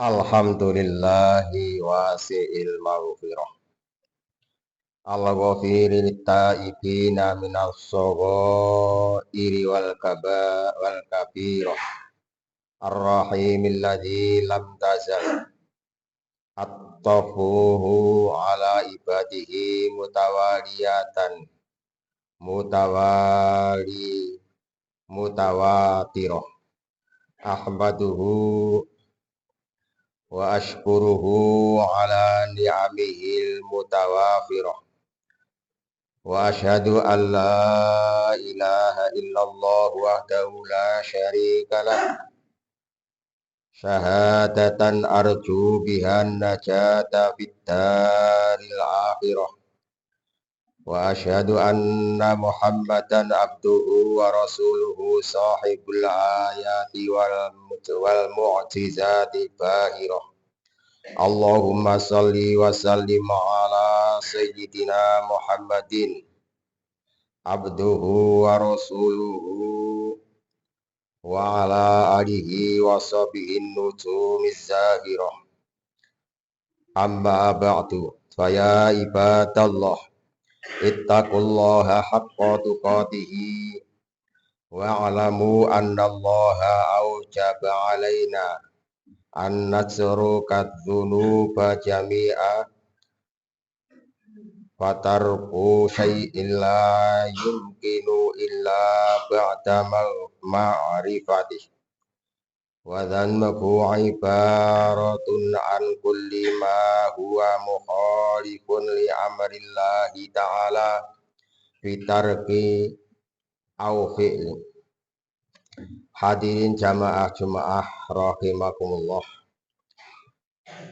Alhamdulillahi wasi'il maghfirah al-ghafiril ta'ibina minas saghairi wal kabirah ar-rahimil ladzi lam tazal at-tafuhu ala ibadihi mutawatirah ahmaduhu wa ashkuruhu ala ni'amihil mutawafirah wa ashhadu an la ilaha illallah wahdahu la syarika lah syahadatan arju bihan najata fid daril akhirah wa ashhadu anna muhammadan abduhu wa rasuluhu sahibul ayati wal mu'jizati bahirah. Allahumma salli wa sallim ala sayyidina Muhammadin abduhu wa rasuluhu wa ala alihi wa sahbihi nujumiz zahirah. Amma ba'du, faya ibadallah ittaqullaha haqqa tuqatihi wa alamu annallaha aujaba alaina an natsruka dzunuba jami'a fatarku syai'in la yumkinu illa ba'da ma'rifatih wa dhanbu ibaratun an kulli ma huwa mukhalifun li amrillahi ta'ala fitarki au fi'li. Hadirin jamaah Jumaah rahimakumullah.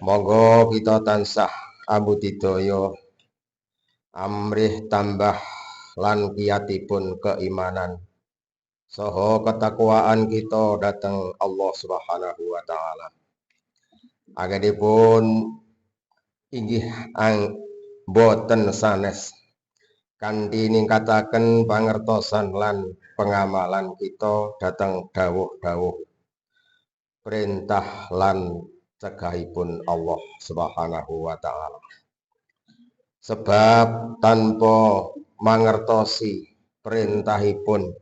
Monggo kita tansah ambudidaya amrih tambah lan kiyatipun keimanan saha ketakwaan kita dhateng Allah Subhanahu wa taala. Anggenipun inggih boten sanes kanthi ningkataken pangertosan lan pengamalan kita dhateng dawuh-dawuh perintah lan cegahipun Allah Subhanahu wa taala. Sebab tanpa mangertosi perintahipun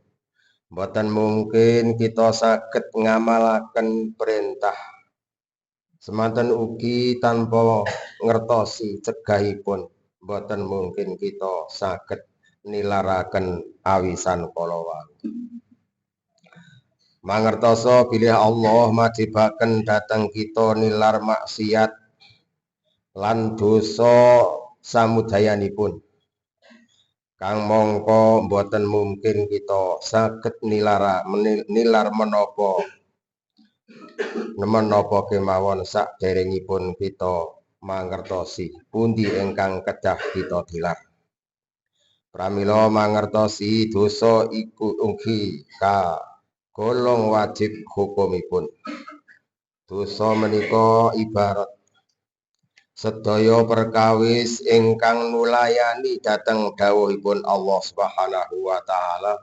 boten mungkin kita saged ngamalaken perintah. Semanten ugi tanpa ngertosi cegahipun boten mungkin kita saged nilaraken awisan kalawan. Mangertoso bilih Allah majibaken dhateng kita nilar maksiat lan dosa samudayanipun kang mongko boten mungkin kita saged nilar menapa kemawon sakderengipun kita mangertosi pundi ingkang kedah kita tilar. Pramila mangertosi dosa iku ugi golong wajib hukumipun. Dosa menika ibarat sedaya perkawis ingkang nulayani dhateng dawuhipun Allah Subhanahu wa taala.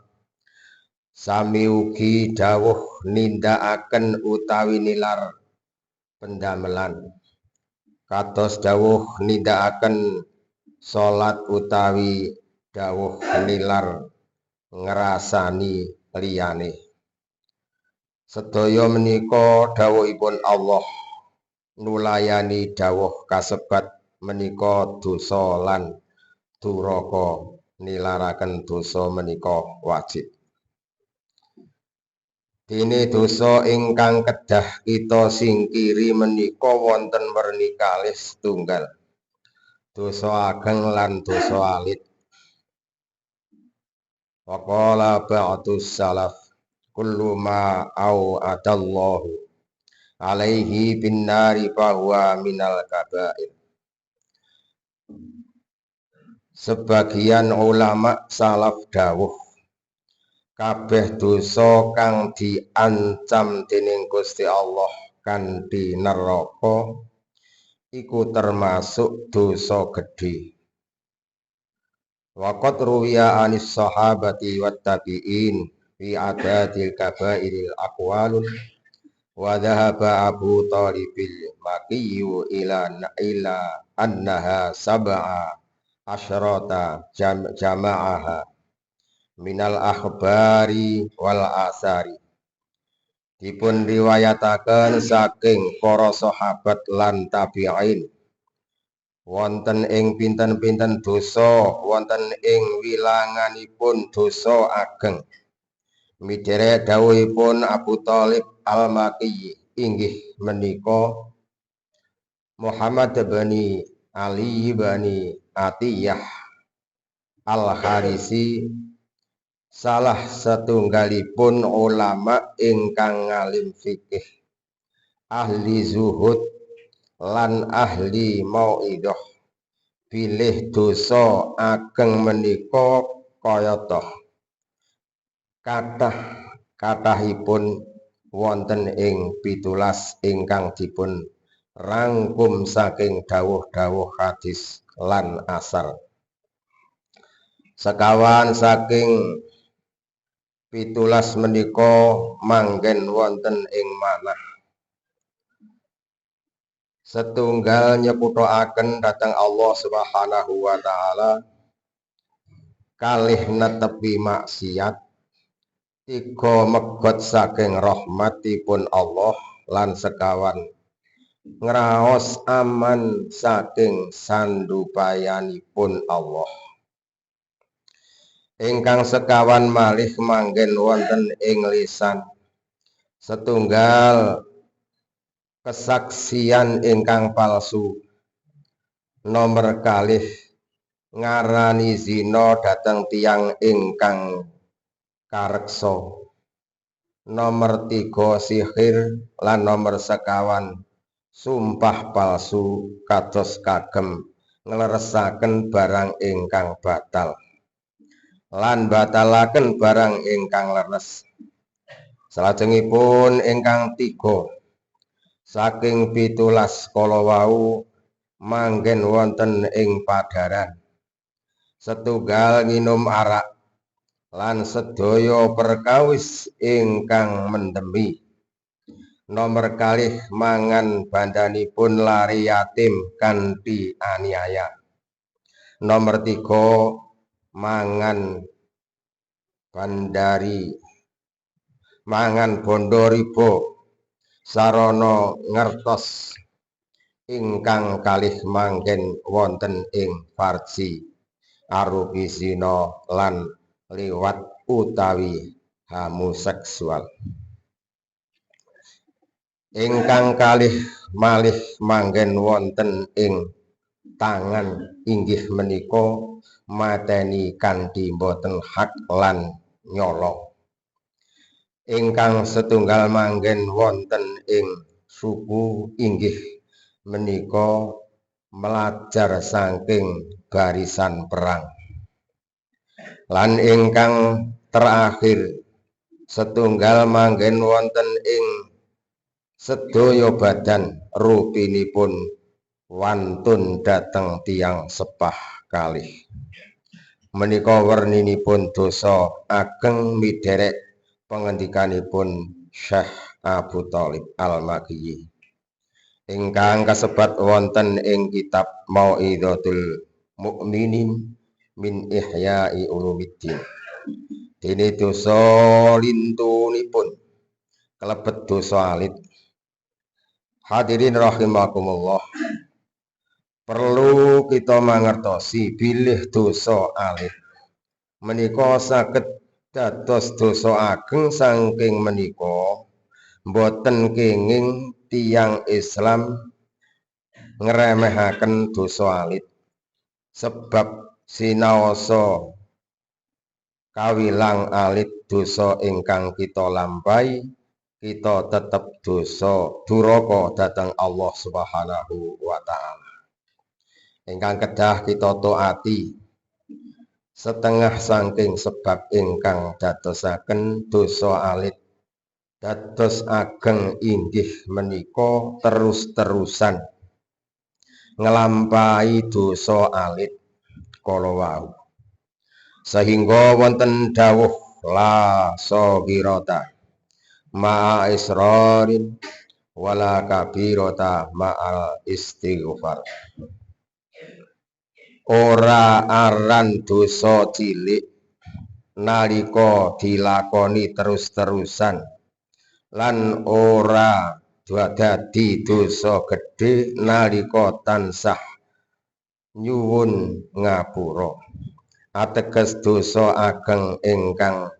Sami ugi dawuh nindakaken utawi nilar pendamelan. Kados dawuh nindakaken salat utawi dawuh nilar ngrasani liyane. Sedaya menika dawuhipun Allah nulayani dawuh kasebat menika dosa lan duraka nilaraken dosa menika wajib. Dene dosa ingkang kedah kita singkiri menika wonten werni kalih setunggal. Dosa ageng lan dosa alit. Waqala ba'dus salaf kullu ma adallahu alaihi bin nari fahuwa minal kabair. Sebagian ulama salaf dawuh kabeh dosa kang diancam dening Gusti Allah kanthi neraka iku termasuk dosa gedhe. Waqad ruwiya anis sahabati wat tabi'in fi adadil kabairil aqwalun wa dhahaba Abu Thalibil Makiyyu ila annaha sab'a asyrata jama'aha minal akhbari wal asari. Dipun riwayataken saking para sahabat lan tabi'in wonten ing pinten-pinten dosa, wonten ing wilanganipun dosa ageng. Midherek dawuhipun Abu Thalib Al-Makiyyi inggih menika Muhammad bin Ali bin Atiyah Al-Harisi, salah setunggalipun ulama ingkang ngalim fikih, ahli zuhud lan ahli mauidhah. Bilih dosa ageng menika kayata kathahipun wonten ing 17 ingkang dipun rangkum saking dawuh-dawuh hadis lan asar. Sekawan saking 17 menika manggen wonten ing manah. Setunggal nyeputhaken dhateng Allah Subhanahu wa taala, kalih netepi maksiat, 3 megot saking rahmatipun Allah, lan sekawan ngraos aman saking sandupayanipun Allah. Ingkang sekawan malih manggen wonten ing lisan. Setunggal kesaksian ingkang palsu. Nomor kalih ngarani zina dhateng tiyang ingkang kareksa. Nomor 3 sihir, lan nomor sekawan sumpah palsu kados kagem ngleresaken barang ingkang batal lan batalaken barang ingkang leres. Salajengipun ingkang 3 saking 17 kala wau manggen wonten ing padaran. Setunggal nginum arak lan sedaya perkawis ingkang mendemi. Nomor kalih mangan bandanipun lari yatim kanthi aniaya. Nomor 3 mangan bondo riba sarana ngertos ingkang kalih manggen wonten ing farji arupi zina lan liwat utawi homoseksual. Ingkang kalih malih manggen wonten ing tangan inggih menika mateni kanthi boten hak lan nyolong. Ingkang setunggal manggen wonten ing suku inggih menika melajar saking barisan perang. Lan ingkang terakhir setunggal manggen wonten ing sedaya badan rupinipun wantun dhateng tiyang sepah kalih. Menika werninipun dosa ageng midherek pangendikanipun Syekh Abu Thalib Al-Makiyyi ingkang kasebat wonten ing kitab Mau'idhatul Mu'minin min Ihya'i Ulumiddin. Dene dosa lintunipun kalebet dosa alit. Hadirin rahimakumullah, perlu kita mangertosi bilih dosa alit menika saged dados dosa ageng. Saking menika boten kenging tiyang Islam ngremehaken dosa alit, sebab sinaosa kawilang alit dosa ingkang kita lampahi, kita tetep dosa duraka dhateng Allah Subhanahu wa taala. Ingkang kedah kita taati setengah saking sebab ingkang dadosaken dosa alit dados ageng inggih menika terus-terusan nglampahi dosa alit kala wau. sehingga wonten dawuh la saghirata ma'a israrin wala kabirata ma'al istighfar. Ora aran dosa cilik nalika dilakoni terus-terusan lan ora dadi dosa gedhe nalika tansah nyuwun ngapura. Ateges dosa ageng ingkang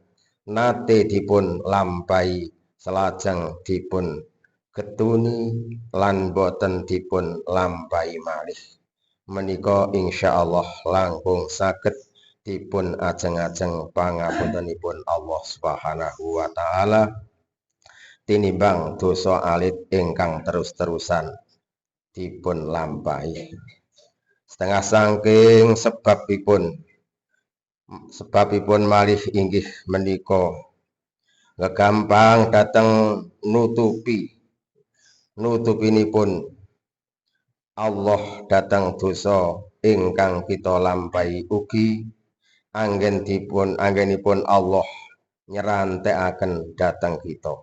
nate dipun lampahi selajeng dipun getuni lan boten dipun lampahi malih menika insyaallah langkung saged dipun ajeng-ajeng pangapuntenipun Allah Subhanahu wa taala tinimbang dosa alit ingkang terus-terusan dipun lampahi. Setengah saking sebabipun malih inggih menika gegampang dateng nutupinipun Allah datang dosa ingkang kita lampahi ugi anggenipun Allah nyerantekaken datang kita.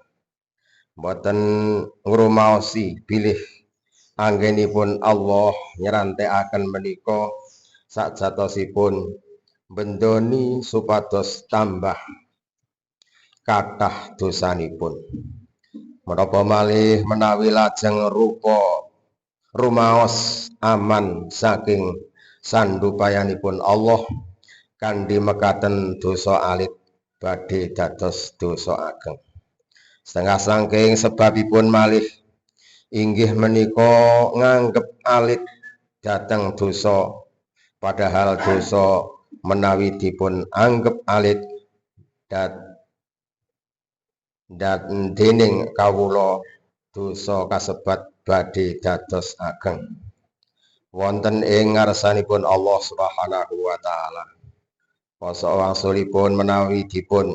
Mboten ngrumaosi bilih anggenipun Allah nyerantekaken menika sakjatosipun bendoni supados tambah kathah dosanipun. Menapa malih menawi lajeng rumaos aman saking sandupayanipun Allah kanthi mekaten dosa alit badhe dados dosa ageng. Setengah saking sebabipun malih inggih menika nganggep alit dhateng dosa, padahal dosa menawi dipun anggep alit dening kawula dosa kasebat badhe dados ageng wonten ing ngarsanipun Allah Subhanahu wa taala. Pasa wangsulipun menawi dipun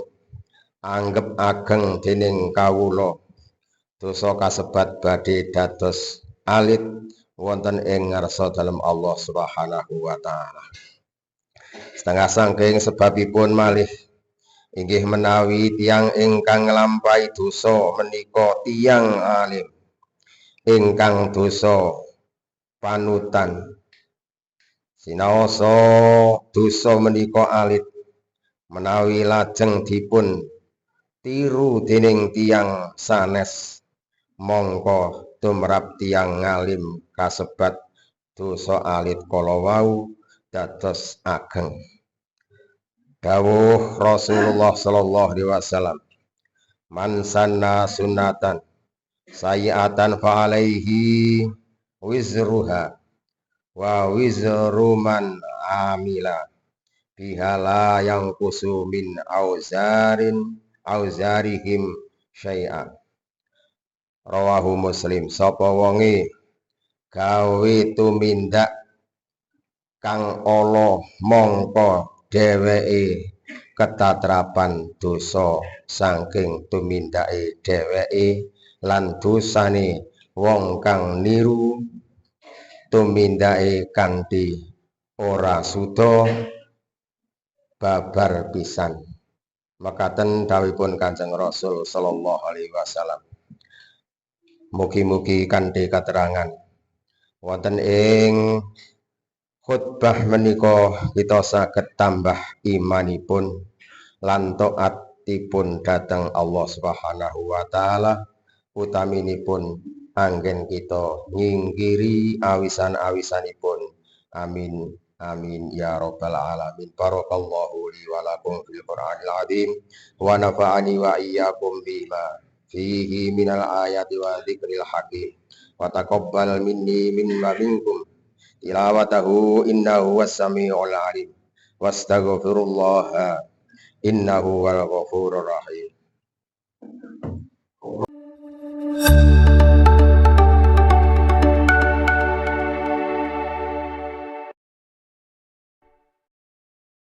anggep ageng dening kawula dosa kasebat badhe dados alit wonten ing ngarsa dalem Allah Subhanahu wa taala. Setengah saking sebabipun malih inggih menawi tiyang ingkang nglampahi dosa menika tiyang alim ingkang dosa panutan sinaosa dosa menika alit menawi lajeng dipun tiru dening tiyang sanes mongko tumrap tiyang ngalim kasebat dosa alit kala wau dados ageng. Dawuh Rasulullah sallallahu alaihi wasallam, man sanna sunnatan sayi'atan fa alaihi wizruha wa wizru man amila bihala yang kusu min auzarihim syai'an. Rawahu Muslim. Sapa wonge gawe tumindak kang ala mongko dheweke ketatrapan dosa saking tumindake dheweke lan dosane wong kang niru tumindake kanthi ora suda babar pisan. Mekaten dawuhipun Kanjeng Rasul sallallahu alaihi wasallam. Mugi-mugi kanthi katerangan wonten ing khutbah menika kita saged tambah imanipun lan taatipun dhateng Allah Subhanahu wa taala utaminipun anggen kita nyingkiri awisan-awisanipun. Amin amin ya rabbal alamin. Barakallahu li wa lakum fil Qur'anil azim wa nafa'ani wa iyyakum bima fihi minal ayati wa dzikril hakim wa taqabbal minni mimma minkum tilawatahu innahu was-sami'ul alim wastaghfirullah innahu wal ghafurur rahim.